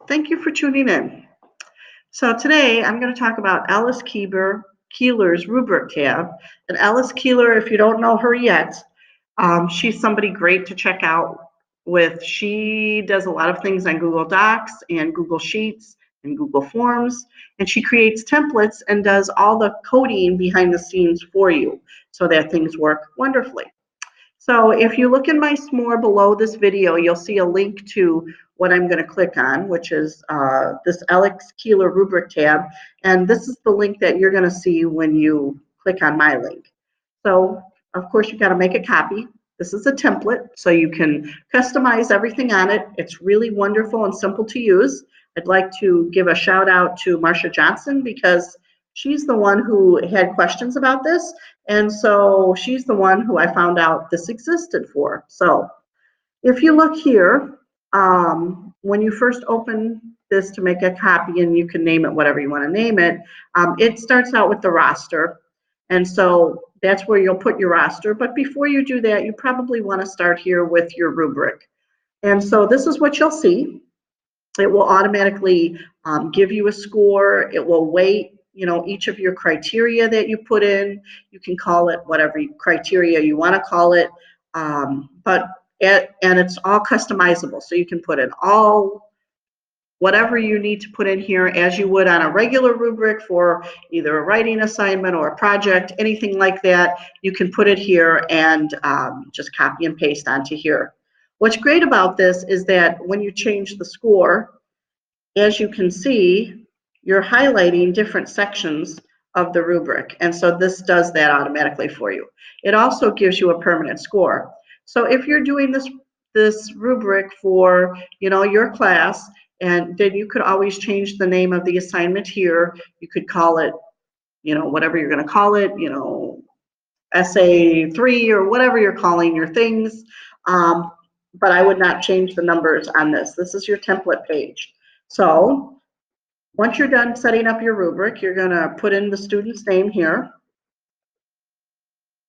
Thank you for tuning in. So today I'm going to talk about Keeler's Rubric tab. And Alice Keeler, if you don't know her yet, she's somebody great to check out with. She does a lot of things on Google Docs and Google Sheets and Google Forms, and she creates templates and does all the coding behind the scenes for you so that things work wonderfully. So if you look in my s'more below this video, you'll see a link to what I'm going to click on, which is this Alex Keeler Rubric tab. And this is the link that you're going to see when you click on my link. So, of course, you've got to make a copy. This is a template, so you can customize everything on it. It's really wonderful and simple to use. I'd like to give a shout out to Marcia Johnson because she's the one who had questions about this. And so she's the one who I found out this existed for. So if you look here, when you first open this to make a copy, and you can name it whatever you want to name it, it starts out with the roster. And so that's where you'll put your roster. But before you do that, you probably want to start here with your rubric. And so this is what you'll see. It will automatically give you a score. It will weight, each of your criteria that you put in. You can call it whatever criteria you want to call it, and it's all customizable. So you can put in whatever you need to put in here as you would on a regular rubric for either a writing assignment or a project, anything like that. You can put it here and just copy and paste onto here. What's great about this is that when you change the score, as you can see, you're highlighting different sections of the rubric. And so this does that automatically for you. It also gives you a permanent score. So if you're doing this rubric for, your class, and then you could always change the name of the assignment here. You could call it, whatever you're going to call it, essay 3 or whatever you're calling your things. But I would not change the numbers on this. This is your template page. So once you're done setting up your rubric, you're going to put in the student's name here.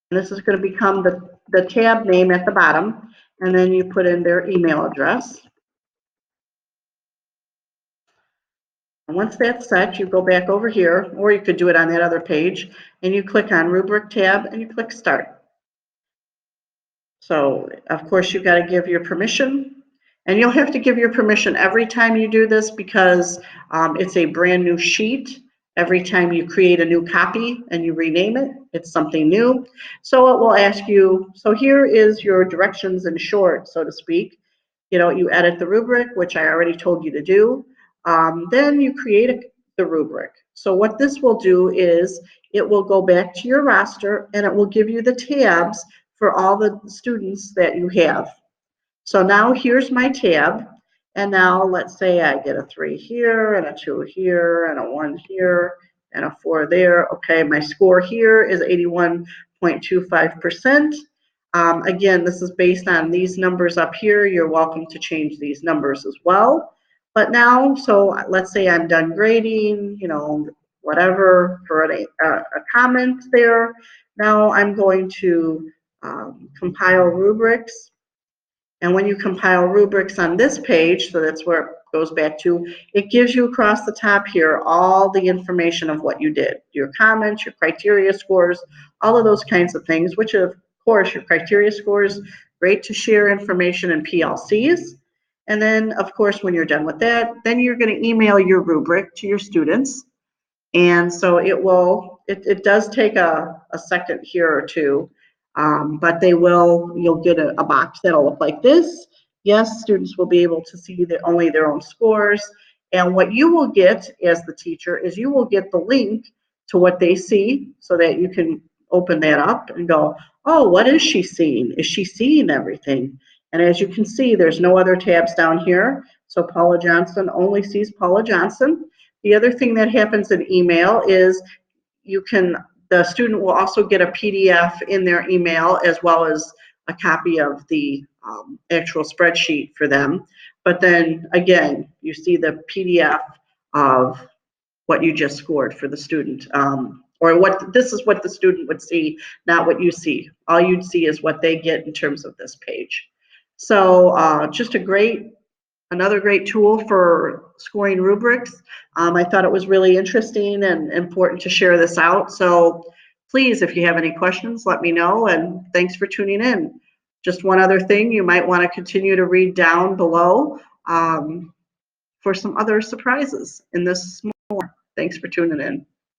And this is going to become the tab name at the bottom. And then you put in their email address. And once that's set, you go back over here, or you could do it on that other page, and you click on Rubric tab and you click Start. So, of course, you've got to give your permission, and you'll have to give your permission every time you do this because it's a brand new sheet. Every time you create a new copy and you rename it, it's something new. So it will ask you, so here is your directions in short, so to speak. You edit the rubric, which I already told you to do. Then you create the rubric. So what this will do is it will go back to your roster and it will give you the tabs for all the students that you have. So now here's my tab. And now let's say I get a 3 here and a 2 here and a 1 here and a 4 there. Okay, my score here is 81.25%. Again, this is based on these numbers up here. You're welcome to change these numbers as well. But now, so let's say I'm done grading, whatever, for a comment there. Now I'm going to compile rubrics. And when you compile rubrics on this page, so that's where it goes back to, it gives you across the top here all the information of what you did, your comments, your criteria scores, all of those kinds of things, which of course your criteria scores, great to share information in PLCs. And then, of course, when you're done with that, then you're going to email your rubric to your students. And so it does take a second here or two, but you'll get a box that'll look like this. Yes, students will be able to see only their own scores. And what you will get as the teacher is you will get the link to what they see so that you can open that up and go, oh, what is she seeing? Is she seeing everything? And as you can see, there's no other tabs down here. So Paula Johnson only sees Paula Johnson. The other thing that happens in email is the student will also get a PDF in their email as well as a copy of the actual spreadsheet for them. But then again, you see the PDF of what you just scored for the student. This is what the student would see, not what you see. All you'd see is what they get in terms of this page. So just a another great tool for scoring rubrics. I thought it was really interesting and important to share this out. So please, if you have any questions, let me know, and thanks for tuning in. Just one other thing, you might want to continue to read down below for some other surprises in this more. Thanks for tuning in.